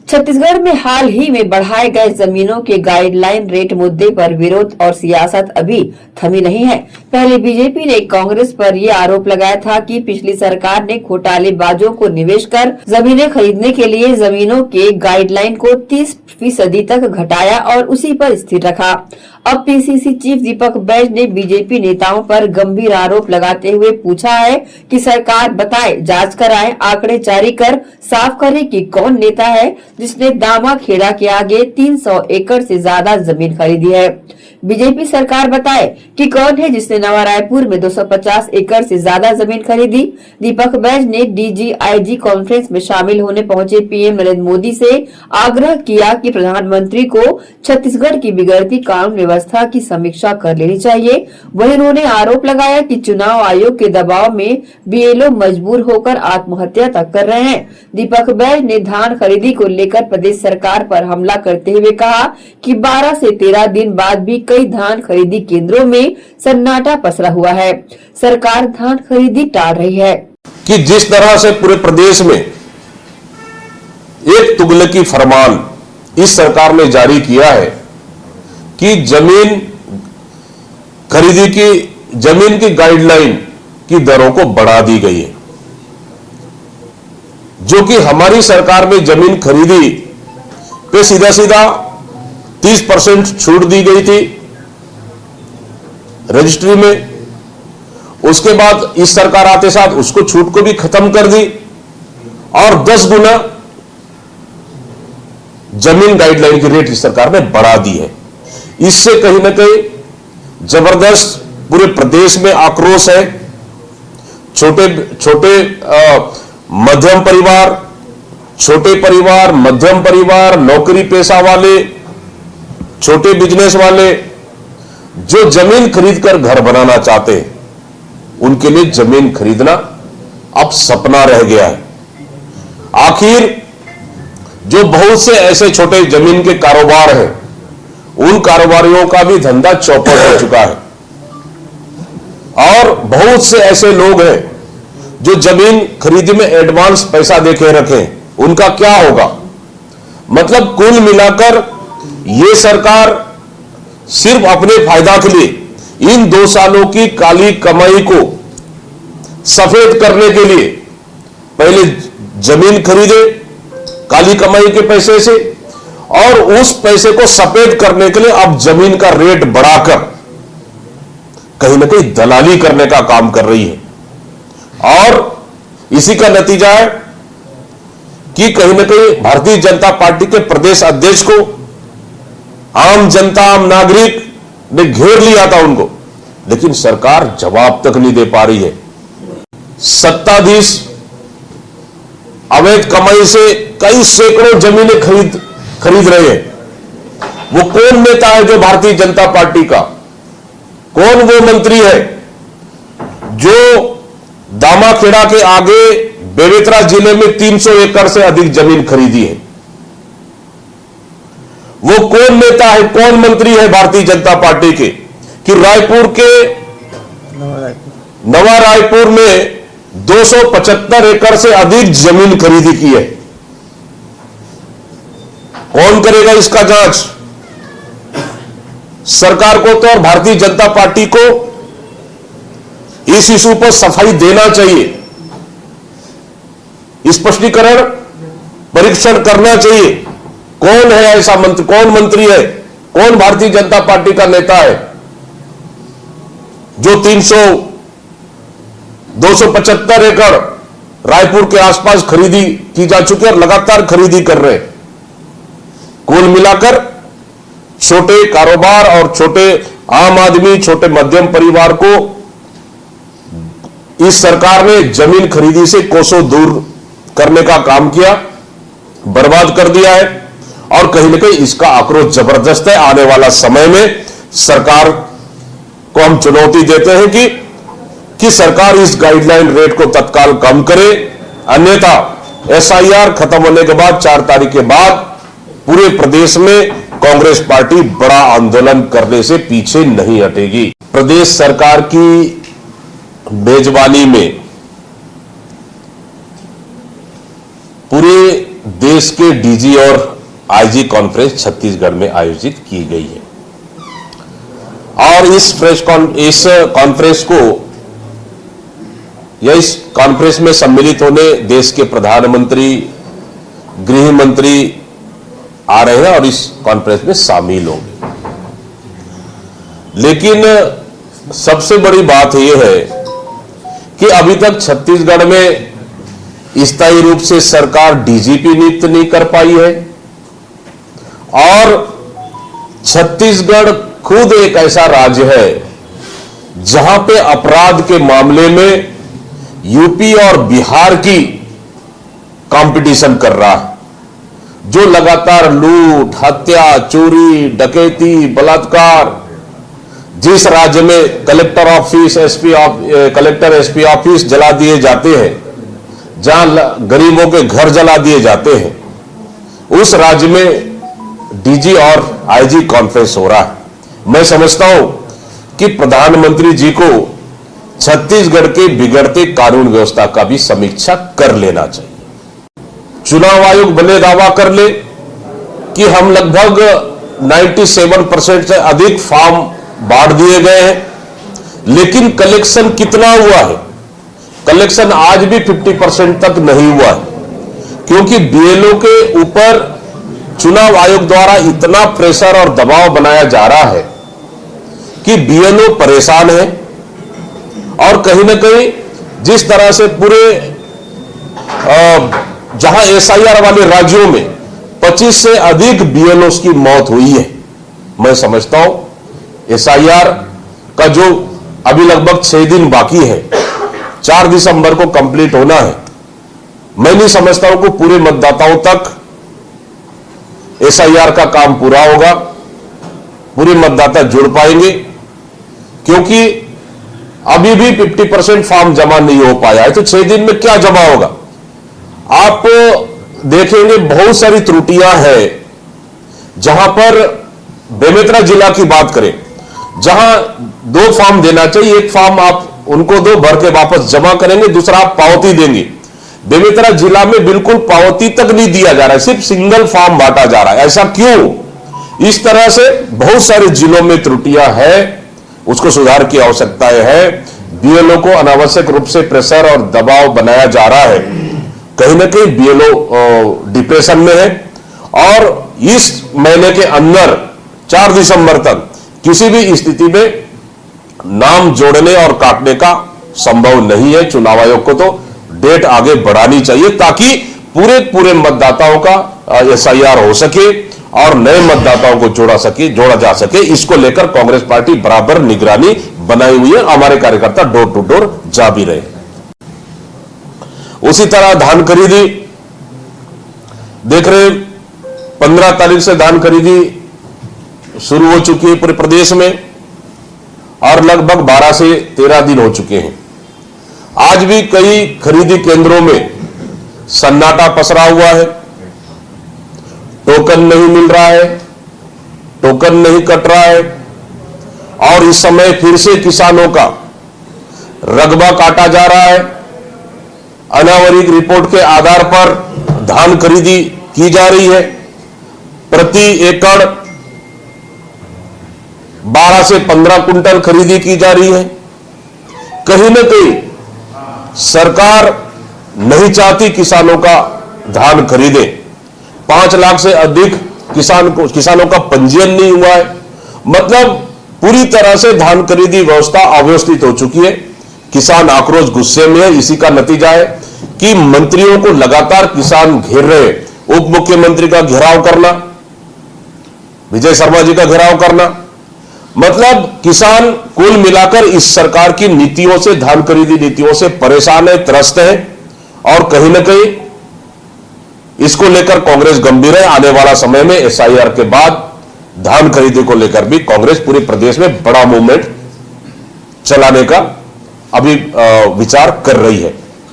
छत्तीसगढ़ में हाल ही में बढ़ाए गए जमीनों के गाइडलाइन रेट मुद्दे पर विरोध और सियासत अभी थमी नहीं है। पहले बीजेपी ने कांग्रेस पर ये आरोप लगाया था कि पिछली सरकार ने घोटालेबाजों को निवेश कर जमीनें खरीदने के लिए जमीनों के गाइडलाइन को 30% तक घटाया और उसी पर स्थिर रखा। अब पीसीसी चीफ दीपक बैज ने बीजेपी नेताओं पर गंभीर आरोप लगाते हुए पूछा है कि सरकार बताए, जांच कराए, आंकड़े जारी कर साफ करे कि कौन नेता है जिसने दामाखेड़ा के आगे 300 एकड़ से ज्यादा जमीन खरीदी है। बीजेपी सरकार बताए कि कौन है जिसने नवा रायपुर में 250 एकड़ से ज्यादा जमीन खरीदी। दीपक बैज ने डीजीआईजी कॉन्फ्रेंस में शामिल होने पहुंचे पीएम नरेंद्र मोदी से आग्रह किया कि प्रधानमंत्री को छत्तीसगढ़ की बिगड़ती कानून व्यवस्था की समीक्षा कर लेनी चाहिए। वहीं उन्होंने आरोप लगाया कि चुनाव आयोग के दबाव में बीएलओ मजबूर होकर आत्महत्या तक कर रहे हैं। दीपक बैज ने धान खरीदी को लेकर प्रदेश सरकार पर हमला करते हुए कहा कि 12 से 13 दिन बाद भी कई धान खरीदी केंद्रों में सन्नाटा पसरा हुआ है। सरकार धान खरीदी टाल रही है कि जिस तरह से पूरे प्रदेश में एक तुगलकी फरमान इस सरकार ने जारी किया है कि जमीन खरीदी की जमीन की गाइडलाइन की दरों को बढ़ा दी गई है, जो कि हमारी सरकार में जमीन खरीदी पे सीधा सीधा 30% छूट दी गई थी रजिस्ट्री में। उसके बाद इस सरकार आते साथ उसको छूट को भी खत्म कर दी और 10 गुना जमीन गाइडलाइन की रेट इस सरकार ने बढ़ा दी है। इससे कहीं ना कहीं जबरदस्त पूरे प्रदेश में आक्रोश है। छोटे छोटे मध्यम परिवार, छोटे परिवार, मध्यम परिवार, नौकरी पेशा वाले, छोटे बिजनेस वाले जो जमीन खरीदकर घर बनाना चाहते हैं, उनके लिए जमीन खरीदना अब सपना रह गया है। आखिर जो बहुत से ऐसे छोटे जमीन के कारोबार हैं, उन कारोबारियों का भी धंधा चौपट हो चुका है और बहुत से ऐसे लोग हैं जो जमीन खरीदी में एडवांस पैसा देके रखे, उनका क्या होगा। मतलब कुल मिलाकर यह सरकार सिर्फ अपने फायदा के लिए इन 2 सालों की काली कमाई को सफेद करने के लिए पहले जमीन खरीदे काली कमाई के पैसे से और उस पैसे को सफेद करने के लिए अब जमीन का रेट बढ़ाकर कहीं ना कहीं दलाली करने का काम कर रही है। और इसी का नतीजा है कि कहीं ना कहीं भारतीय जनता पार्टी के प्रदेश अध्यक्ष को आम जनता, आम नागरिक ने घेर लिया था उनको, लेकिन सरकार जवाब तक नहीं दे पा रही है। सत्ताधीश अवैध कमाई से कई सैकड़ों जमीनें खरीद रहे हैं। वो कौन नेता है जो भारतीय जनता पार्टी का, कौन वो मंत्री है जो दामाखेड़ा के आगे बेमेतरा जिले में 300 एकड़ से अधिक जमीन खरीदी है। वो कौन नेता है, कौन मंत्री है भारतीय जनता पार्टी के कि रायपुर के नवा रायपुर में 275 एकड़ से अधिक जमीन खरीदी की है। कौन करेगा इसका जांच? सरकार को तो और भारतीय जनता पार्टी को इस इशू पर सफाई देना चाहिए, स्पष्टीकरण, परीक्षण करना चाहिए। कौन है ऐसा मंत्री, कौन मंत्री है, कौन भारतीय जनता पार्टी का नेता है जो 275 एकड़ रायपुर के आसपास खरीदी की जा चुकी है और लगातार खरीदी कर रहे हैं। कुल मिलाकर छोटे कारोबार और छोटे आम आदमी, छोटे मध्यम परिवार को इस सरकार ने जमीन खरीदी से कोसों दूर करने का काम किया, बर्बाद कर दिया है और कहीं ना कहीं इसका आक्रोश जबरदस्त है। आने वाला समय में सरकार को हम चुनौती देते हैं कि सरकार इस गाइडलाइन रेट को तत्काल कम करे, अन्यथा एसआईआर खत्म होने के बाद 4 तारीख के बाद पूरे प्रदेश में कांग्रेस पार्टी बड़ा आंदोलन करने से पीछे नहीं हटेगी। प्रदेश सरकार की मेजबानी में पूरे देश के डीजी और आईजी कॉन्फ्रेंस छत्तीसगढ़ में आयोजित की गई है और इस कॉन्फ्रेंस को या इस कॉन्फ्रेंस में सम्मिलित होने देश के प्रधानमंत्री, गृह मंत्री आ रहे हैं और इस कॉन्फ्रेंस में शामिल होंगे। लेकिन सबसे बड़ी बात यह है कि अभी तक छत्तीसगढ़ में स्थायी रूप से सरकार डीजीपी नियुक्त नहीं कर पाई है और छत्तीसगढ़ खुद एक ऐसा राज्य है जहां पे अपराध के मामले में यूपी और बिहार की कंपटीशन कर रहा है, जो लगातार लूट, हत्या, चोरी, डकैती, बलात्कार, जिस राज्य में collector office, collector SP office जला दिए जाते हैं, जहां गरीबों के घर जला दिए जाते हैं, उस राज्य में डीजी और आईजी कॉन्फ्रेंस हो रहा है। मैं समझता हूं कि प्रधानमंत्री जी को छत्तीसगढ़ के बिगड़ते कानून व्यवस्था का भी समीक्षा कर लेना चाहिए। चुनाव आयोग भले दावा कर ले कि हम लगभग 97% से अधिक फॉर्म बांट दिए गए हैं, लेकिन कलेक्शन कितना हुआ है? कलेक्शन आज भी 50% तक नहीं हुआ है, क्योंकि बीएलओ के ऊपर चुनाव आयोग द्वारा इतना प्रेशर और दबाव बनाया जा रहा है कि बीएलओ परेशान है और कहीं ना कहीं जिस तरह से पूरे जहां एसआईआर वाले राज्यों में 25 से अधिक बीएलओ की मौत हुई है, मैं समझता हूं एसआईआर का जो अभी लगभग 6 दिन बाकी है, 4 दिसंबर को कंप्लीट होना है, मैं नहीं समझता हूं कि पूरे मतदाताओं तक एसआईआर का काम पूरा होगा, पूरे मतदाता जुड़ पाएंगे, क्योंकि अभी भी 50% फॉर्म जमा नहीं हो पाया है। तो 6 दिन में क्या जमा होगा? आप देखेंगे बहुत सारी त्रुटियां हैं। जहां पर बेमेतरा जिला की बात करें, जहां 2 फॉर्म देना चाहिए, एक फॉर्म आप उनको दो, भर के वापस जमा करेंगे, दूसरा आप पावती देंगे। बेमेतरा जिला में बिल्कुल पावती तक नहीं दिया जा रहा है, सिर्फ सिंगल फॉर्म बांटा जा रहा है। ऐसा क्यों? इस तरह से बहुत सारे जिलों में त्रुटियां हैं, उसको सुधार की आवश्यकता है। बीएलओ को अनावश्यक रूप से प्रेशर और दबाव बनाया जा रहा है, कहीं ना कहीं बीएलओ डिप्रेशन में है और इस महीने के अंदर 4 दिसंबर तक किसी भी स्थिति में नाम जोड़ने और काटने का संभव नहीं है। चुनाव आयोग को तो डेट आगे बढ़ानी चाहिए ताकि पूरे मतदाताओं का एसआईआर हो सके और नए मतदाताओं को जोड़ा जा सके। इसको लेकर कांग्रेस पार्टी बराबर निगरानी बनाई हुई है। हमारे कार्यकर्ता डोर टू डोर जा भी रहे। उसी तरह धान खरीदी देख रहे, 15 तारीख से धान खरीदी शुरू हो चुकी है पूरे प्रदेश में और लगभग 12 से 13 दिन हो चुके हैं। आज भी कई खरीदी केंद्रों में सन्नाटा पसरा हुआ है, टोकन नहीं मिल रहा है, टोकन नहीं कट रहा है और इस समय फिर से किसानों का रकबा काटा जा रहा है। अनावरिक रिपोर्ट के आधार पर धान खरीदी की जा रही है। प्रति एकड़ 12 से 15 कुंटल खरीदी की जा रही है। कहीं न कहीं सरकार नहीं चाहती किसानों का धान खरीदे। 5 लाख से अधिक किसानों का पंजीयन नहीं हुआ है। मतलब पूरी तरह से धान खरीदी व्यवस्था अव्यवस्थित हो चुकी है। किसान आक्रोश गुस्से में है। इसी का नतीजा है कि मंत्रियों को लगातार किसान घेर रहे। उप मुख्यमंत्री का घेराव करना, विजय शर्मा जी का घेराव करना, मतलब किसान कुल मिलाकर इस सरकार की नीतियों से, धान खरीदी नीतियों से परेशान है, त्रस्त है और कहीं ना कहीं इसको लेकर कांग्रेस गंभीर है। आने वाला समय में एसआईआर के बाद धान खरीदी को लेकर भी कांग्रेस पूरे प्रदेश में बड़ा मूवमेंट चलाने का अभी विचार कर रही है।